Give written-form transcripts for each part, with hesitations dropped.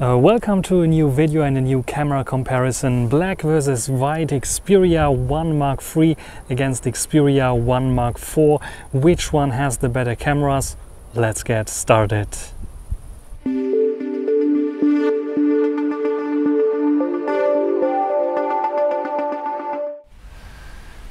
Welcome to a new video and a new camera comparison. Black versus white, Xperia 1 Mark III against Xperia 1 Mark IV. Which one has the better cameras? Let's get started.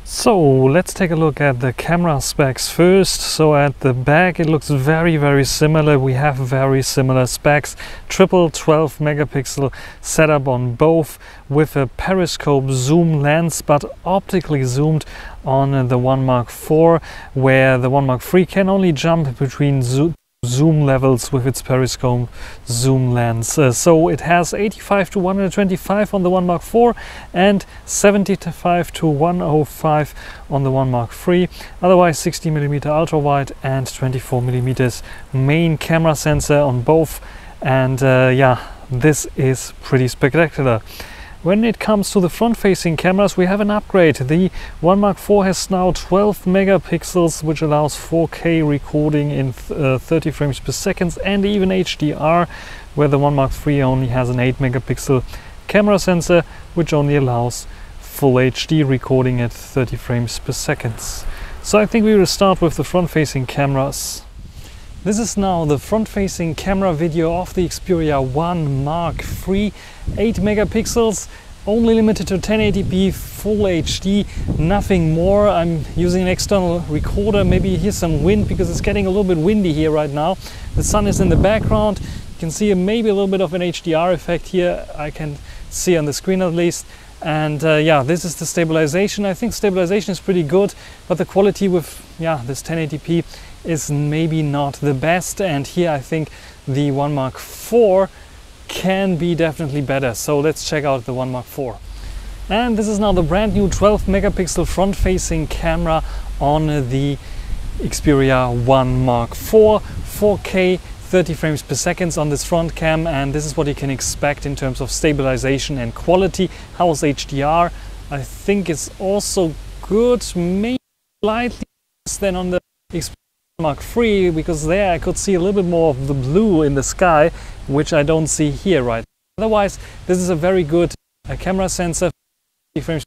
So let's take a look at the camera specs first. So at the back it looks very similar. We have very similar specs. Triple 12 megapixel setup on both with a periscope zoom lens, but optically zoomed on the 1 Mark IV, where the 1 Mark III can only jump between zoom levels with its periscope zoom lens. So it has 85 to 125 on the 1 Mark IV and 75 to 105 on the 1 Mark III. Otherwise 60mm ultra wide and 24mm main camera sensor on both, and yeah, this is pretty spectacular. When it comes to the front-facing cameras, we have an upgrade. The 1 Mark IV has now 12 megapixels, which allows 4K recording in 30 frames per second and even HDR, where the 1 Mark III only has an 8 megapixel camera sensor, which only allows full HD recording at 30 frames per second. So I think we will start with the front-facing cameras. This is now the front-facing camera video of the Xperia 1 Mark III. 8 megapixels, only limited to 1080p, full HD, nothing more. I'm using an external recorder. Maybe you hear some wind because it's getting a little bit windy here right now. The sun is in the background. You can see maybe a little bit of an HDR effect here. I can see on the screen at least. And yeah, this is the stabilization. I think stabilization is pretty good, but the quality with this 1080p is maybe not the best. And here I think the 1 Mark IV can be definitely better. So let's check out the 1 Mark IV. And this is now the brand new 12 megapixel front-facing camera on the Xperia 1 Mark IV. 4K 30 frames per second on this front cam, and this is what you can expect in terms of stabilization and quality. How's HDR? I think it's also good, maybe slightly less than on the Xperia Mark III, because there I could see a little bit more of the blue in the sky, which I don't see here right now. Otherwise, this is a very good camera sensor, 30 frames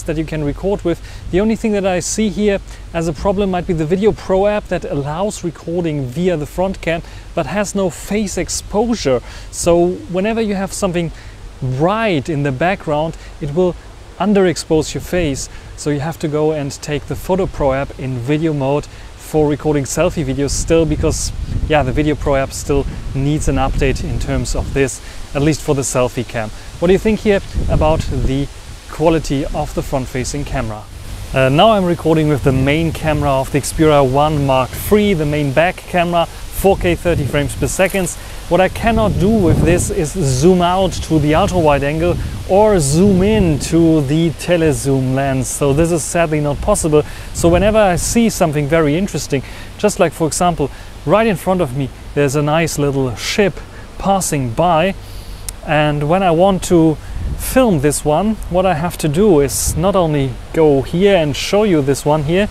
that you can record with. The only thing that I see here as a problem might be the Video Pro app that allows recording via the front cam but has no face exposure. So whenever you have something bright in the background, it will underexpose your face. So you have to go and take the Photo Pro app in video mode for recording selfie videos still, because the Video Pro app still needs an update in terms of this, at least for the selfie cam. What do you think here about the quality of the front-facing camera? Now I'm recording with the main camera of the Xperia 1 Mark III, the main back camera, 4K 30 frames per second. What I cannot do with this is zoom out to the ultra-wide angle or zoom in to the telezoom lens. So this is sadly not possible. So whenever I see something very interesting, just like for example, right in front of me, there's a nice little ship passing by, and when I want to film this one, what I have to do is not only go here and show you this one here,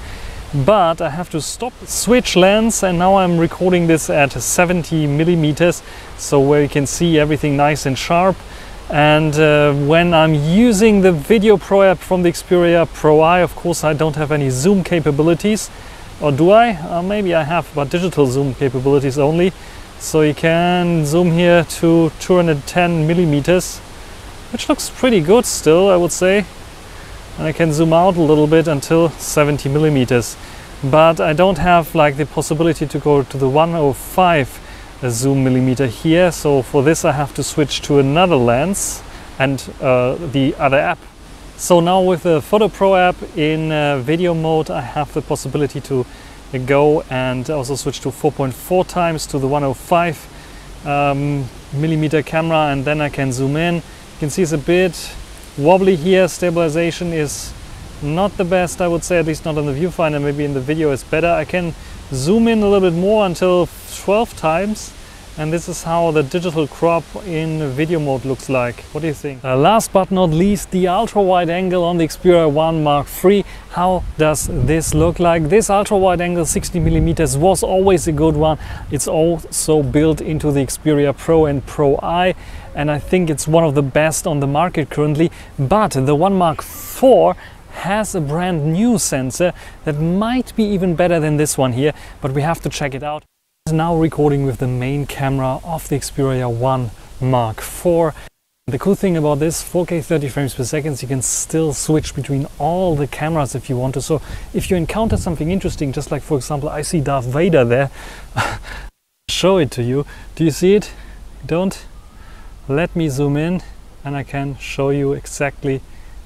but I have to stop, switch lens, and now I'm recording this at 70mm, so where you can see everything nice and sharp. And when I'm using the Video Pro app from the Xperia Pro I, of course I don't have any zoom capabilities, or do I? Maybe I have, but digital zoom capabilities only. So you can zoom here to 210mm, which looks pretty good still, I would say. And I can zoom out a little bit until 70mm, but I don't have like the possibility to go to the 105 zoom millimeter here. So for this I have to switch to another lens and the other app. So now with the Photo Pro app in video mode, I have the possibility to go and also switch to 4.4 times to the 105 millimeter camera, and then I can zoom in. You can see it's a bit wobbly here. Stabilization is not the best, I would say, at least not on the viewfinder. Maybe in the video it's better. I can zoom in a little bit more until 12 times, And this is how the digital crop in video mode looks like. What do you think? Last but not least, the ultra wide angle on the Xperia 1 Mark III. How does this look like? This ultra wide angle 60mm was always a good one. It's also built into the Xperia Pro and Pro I, and I think it's one of the best on the market currently. But the 1 Mark IV has a brand new sensor that might be even better than this one here, but we have to check it out. Now recording with the main camera of the Xperia 1 Mark IV. The cool thing about this 4K 30 frames per second, you can still switch between all the cameras if you want to. So if you encounter something interesting, just like for example I see Darth Vader there, show it to you. Do you see it? Don't? Let me zoom in and I can show you exactly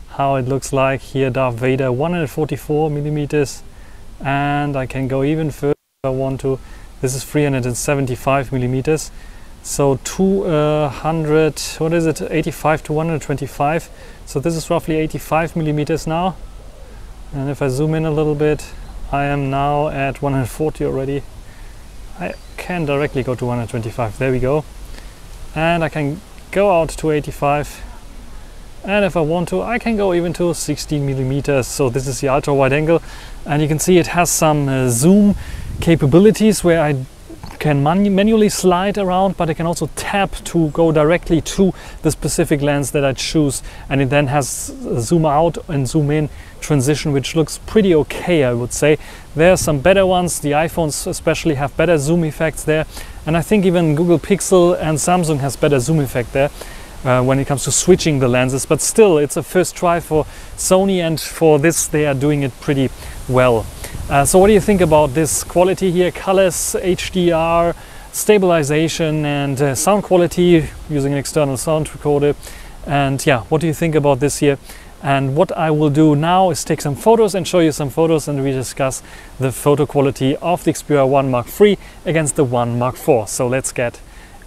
how it looks like here. Darth Vader 144mm, and I can go even further if I want to. This is 375mm, so 200, what is it, 85 to 125. So this is roughly 85mm now. And if I zoom in a little bit, I am now at 140 already. I can directly go to 125, there we go. And I can go out to 85. And if I want to, I can go even to 16mm. So this is the ultra wide angle, and you can see it has some zoom capabilities where I can manually slide around, but I can also tap to go directly to the specific lens that I choose, and it then has zoom out and zoom in transition, which looks pretty okay, I would say. There are some better ones. The iPhones especially have better zoom effects there, and I think even Google Pixel and Samsung has better zoom effect there when it comes to switching the lenses. But still, it's a first try for Sony, and for this they are doing it pretty well. So what do you think about this quality here? Colors, HDR, stabilization, and sound quality using an external sound recorder. And yeah, what do you think about this here? And what I will do now is take some photos and show you some photos, and we discuss the photo quality of the Xperia 1 Mark III against the 1 Mark IV. So let's get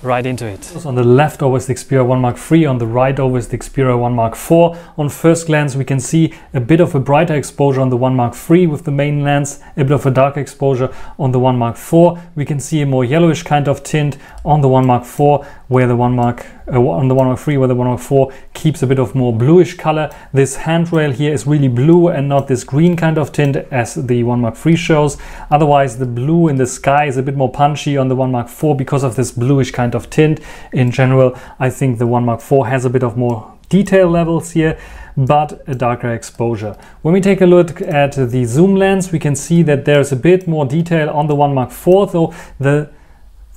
right into it. On the left over is the Xperia 1 Mark III, on the right over is the Xperia 1 Mark IV. On first glance we can see a bit of a brighter exposure on the 1 Mark III with the main lens, a bit of a darker exposure on the 1 Mark IV. We can see a more yellowish kind of tint on the 1 Mark IV, where the 1 Mark on the 1 Mark III, where the 1 Mark IV keeps a bit of more bluish color. This handrail here is really blue and not this green kind of tint as the 1 Mark III shows. Otherwise the blue in the sky is a bit more punchy on the 1 Mark IV because of this bluish kind of tint. In general, I think the 1 Mark IV has a bit of more detail levels here, but a darker exposure. When we take a look at the zoom lens, we can see that there's a bit more detail on the 1 Mark IV, though the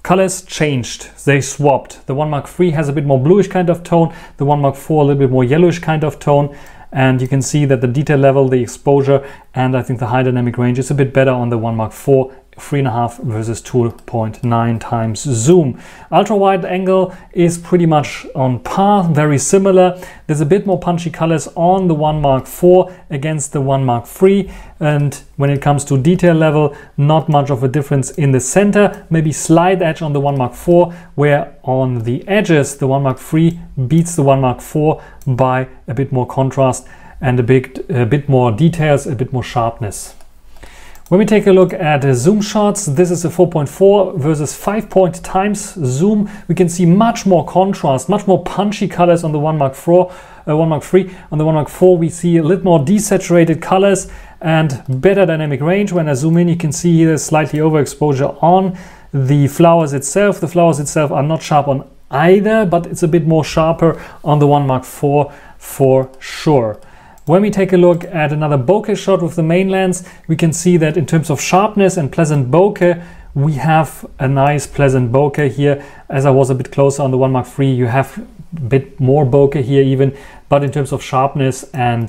colors changed, they swapped. The 1 Mark III has a bit more bluish kind of tone, the 1 Mark IV a little bit more yellowish kind of tone, and you can see that the detail level, the exposure, and I think the high dynamic range is a bit better on the 1 Mark IV, 3.5 versus 2.9 times zoom. Ultra wide angle is pretty much on par, very similar. There's a bit more punchy colors on the 1 Mark IV against the 1 Mark III, and when it comes to detail level, not much of a difference in the center, maybe slight edge on the 1 Mark IV, where on the edges the 1 Mark III beats the 1 Mark IV by a bit more contrast and a bit more details, a bit more sharpness. When we take a look at zoom shots, this is a 4.4 versus 5 point times zoom. We can see much more contrast, much more punchy colors on the 1 Mark III. On the 1 Mark IV we see a little more desaturated colors and better dynamic range. When I zoom in, you can see here slightly overexposure on the flowers itself. The flowers itself are not sharp on either, but it's a bit more sharper on the 1 Mark IV for sure. When we take a look at another bokeh shot with the main lens, we can see that in terms of sharpness and pleasant bokeh, we have a nice pleasant bokeh here. As I was a bit closer on the 1 Mark III, you have a bit more bokeh here even, but in terms of sharpness and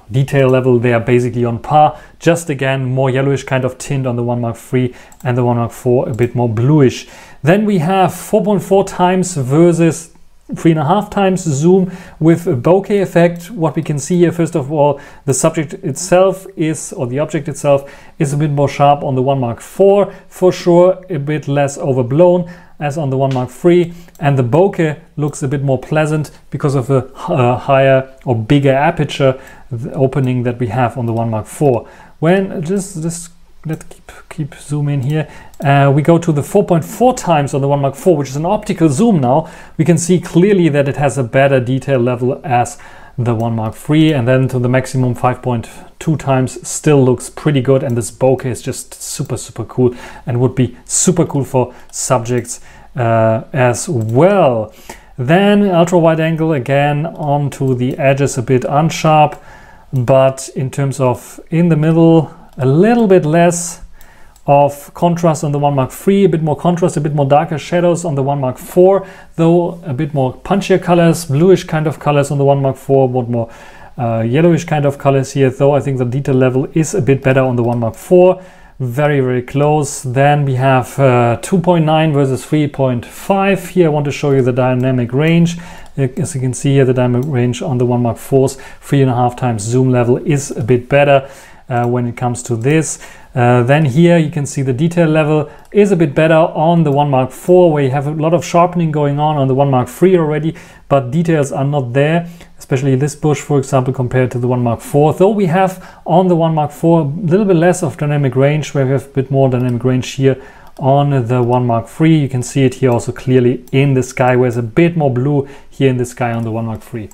detail level, they are basically on par. Just again, more yellowish kind of tint on the 1 Mark III, and the 1 Mark IV a bit more bluish. Then we have 4.4 times versus 3.5 times zoom with a bokeh effect. What we can see here, first of all, the subject itself is, or the object itself is a bit more sharp on the 1 Mark IV, for sure, a bit less overblown as on the 1 Mark III, and the bokeh looks a bit more pleasant because of a higher or bigger aperture opening that we have on the 1 Mark IV. When just let's keep zoom in here. We go to the 4.4 times on the 1 Mark IV, which is an optical zoom now. We can see clearly that it has a better detail level as the 1 Mark III, and then to the maximum 5.2 times still looks pretty good, and this bokeh is just super cool and would be super cool for subjects as well. Then ultra wide angle, again onto the edges, a bit unsharp, but in terms of in the middle, a little bit less of contrast on the 1 Mark III, a bit more contrast, a bit more darker shadows on the 1 Mark IV, though a bit more punchier colors, bluish kind of colors on the 1 Mark IV, but more yellowish kind of colors here, though I think the detail level is a bit better on the 1 Mark IV. Very close. Then we have 2.9 versus 3.5. Here I want to show you the dynamic range. As you can see here, the dynamic range on the 1 Mark IV's 3.5 times zoom level is a bit better when it comes to this. Then here you can see the detail level is a bit better on the 1 Mark IV, where you have a lot of sharpening going on the 1 Mark III already, but details are not there, especially this bush, for example, compared to the 1 Mark IV. Though we have on the 1 Mark IV a little bit less of dynamic range, where we have a bit more dynamic range here on the 1 Mark III. You can see it here also clearly in the sky, where there's a bit more blue here in the sky on the 1 Mark III.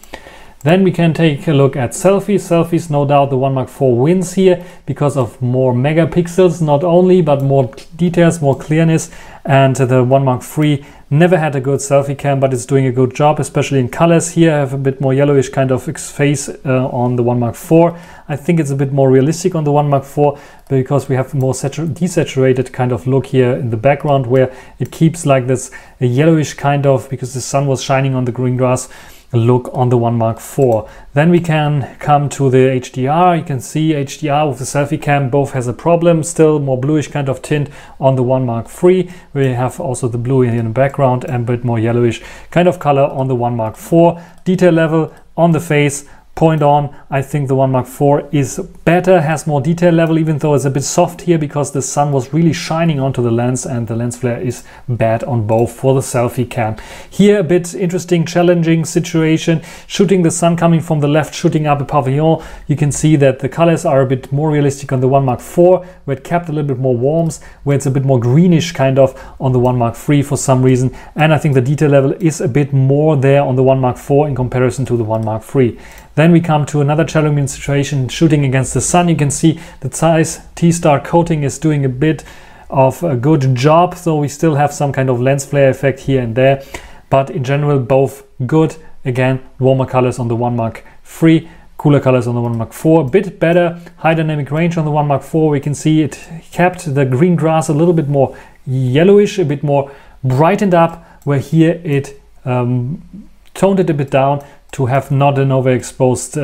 Then we can take a look at selfies. Selfies, no doubt the 1 Mark IV wins here because of more megapixels, not only, but more details, more clearness. And the 1 Mark III never had a good selfie cam, but it's doing a good job, especially in colors. Here I have a bit more yellowish kind of face on the 1 Mark IV. I think it's a bit more realistic on the 1 Mark IV because we have more desaturated kind of look here in the background, where it keeps like this a yellowish kind of, because the sun was shining on the green grass, look on the 1 Mark IV. Then we can come to the HDR. You can see HDR with the selfie cam both has a problem, still more bluish kind of tint on the 1 Mark III. We have also the blue in the background and a bit more yellowish kind of color on the 1 Mark IV. Detail level on the face, point on, I think the 1 Mark IV is better, has more detail level, even though it's a bit soft here because the sun was really shining onto the lens, and the lens flare is bad on both for the selfie cam. Here a bit interesting, challenging situation, shooting the sun coming from the left, shooting up a pavilion. You can see that the colors are a bit more realistic on the 1 Mark IV, where it kept a little bit more warmth, where it's a bit more greenish kind of on the 1 Mark III for some reason. And I think the detail level is a bit more there on the 1 Mark IV in comparison to the 1 Mark III. Then we come to another challenging situation, shooting against the sun. You can see the Zeiss T-Star coating is doing a bit of a good job, so we still have some kind of lens flare effect here and there, but in general both good. Again, warmer colors on the 1 Mark III, cooler colors on the 1 Mark IV, a bit better high dynamic range on the 1 Mark IV. We can see it kept the green grass a little bit more yellowish, a bit more brightened up, where here it toned it a bit down to have not an overexposed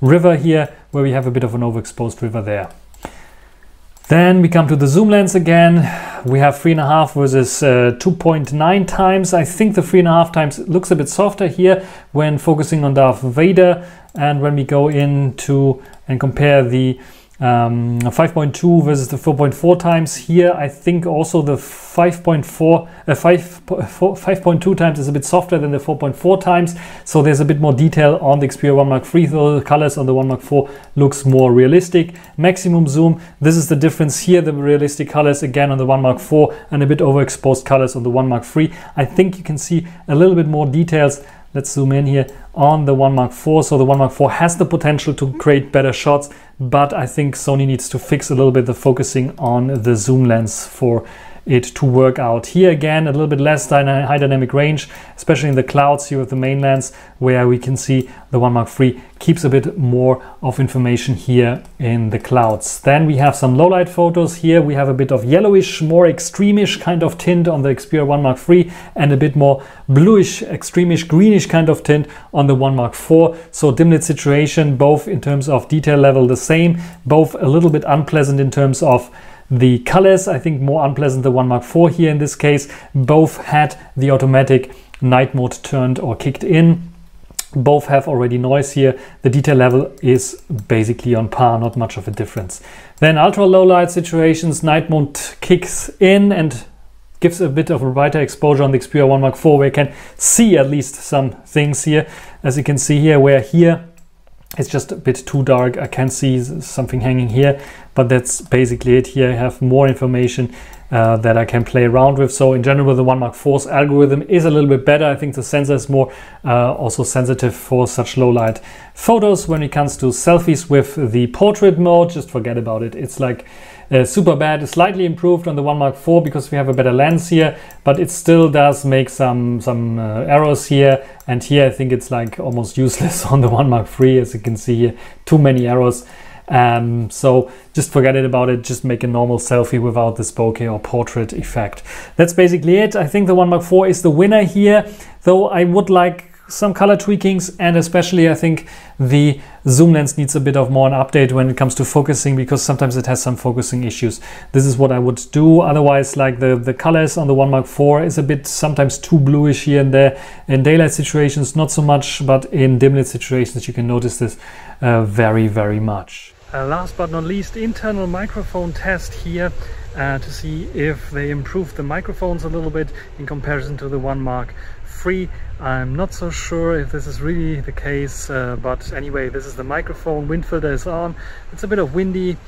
river here, where we have a bit of an overexposed river there. Then we come to the zoom lens again. We have 3.5 versus 2.9 times. I think the 3.5 times looks a bit softer here when focusing on Darth Vader. And when we go into and compare the 5.2 versus the 4.4 times, here I think also the 5.2 times is a bit softer than the 4.4 times, so there's a bit more detail on the Xperia 1 Mark III, though the colors on the 1 Mark IV looks more realistic. Maximum zoom, this is the difference here, the realistic colors again on the 1 Mark IV and a bit overexposed colors on the 1 Mark III. I think you can see a little bit more details. Let's zoom in here on the 1 Mark IV. So the 1 Mark IV has the potential to create better shots, but I think Sony needs to fix a little bit the focusing on the zoom lens for it to work out. Here again, a little bit less high dynamic range, especially in the clouds here with the main lens, where we can see the 1 Mark III keeps a bit more of information here in the clouds. Then we have some low light photos. Here we have a bit of yellowish, more extremish kind of tint on the Xperia 1 Mark III, and a bit more bluish, extremish, greenish kind of tint on the 1 Mark IV. So dim lit situation, both in terms of detail level the same, both a little bit unpleasant in terms of the colors. I think more unpleasant the 1 Mark IV here in this case. Both had the automatic night mode turned or kicked in. Both have already noise here. The detail level is basically on par, not much of a difference. Then ultra low light situations, night mode kicks in and gives a bit of a brighter exposure on the Xperia 1 Mark IV, where you can see at least some things here, as you can see here, where here It's just a bit too dark. I can see something hanging here, but that's basically it. Here I have more information that I can play around with. So in general, the 1 Mark IV's algorithm is a little bit better. I think the sensor is more also sensitive for such low light photos. When it comes to selfies with the portrait mode, just forget about it. It's like super bad. It's slightly improved on the 1 Mark IV because we have a better lens here, but it still does make some errors here. And here I think it's like almost useless on the 1 Mark III, as you can see here, too many errors. So just forget it about it. Just make a normal selfie without this bokeh or portrait effect. That's basically it. I think the 1 Mark IV is the winner here, though I would like some color tweakings, and especially I think the zoom lens needs a bit of more an update when it comes to focusing, because sometimes it has some focusing issues. This is what I would do. Otherwise, like the colors on the 1 Mark IV is a bit sometimes too bluish here and there. In daylight situations not so much, but in dim lit situations you can notice this very, very much. Last but not least, internal microphone test here to see if they improved the microphones a little bit in comparison to the 1 Mark III. I'm not so sure if this is really the case, but anyway, this is the microphone. Wind filter is on. It's a bit of windy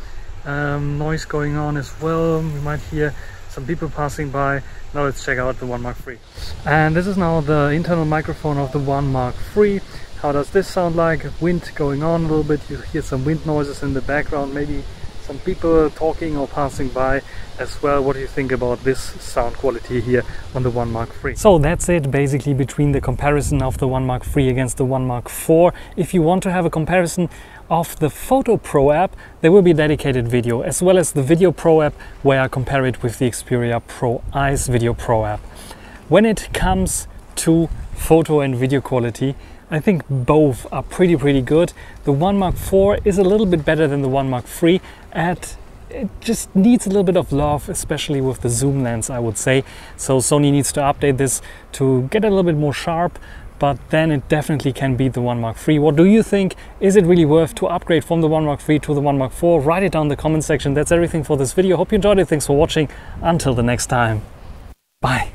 noise going on as well. You might hear some people passing by. Now let's check out the 1 Mark III. And this is now the internal microphone of the 1 Mark III. How does this sound like? Wind going on a little bit. You hear some wind noises in the background, maybe some people talking or passing by as well. What do you think about this sound quality here on the 1 Mark III? So that's it basically between the comparison of the 1 Mark III against the 1 Mark IV. If you want to have a comparison of the Photo Pro app, there will be a dedicated video, as well as the Video Pro app where I compare it with the Xperia Pro Eyes Video Pro app. When it comes to photo and video quality, I think both are pretty good. The 1 Mark IV is a little bit better than the 1 Mark III, and it just needs a little bit of love, especially with the zoom lens, I would say. So Sony needs to update this to get a little bit more sharp, but then it definitely can beat the 1 Mark III. What do you think? Is it really worth to upgrade from the 1 Mark III to the 1 Mark IV? Write it down in the comment section. That's everything for this video. Hope you enjoyed it. Thanks for watching. Until the next time. Bye.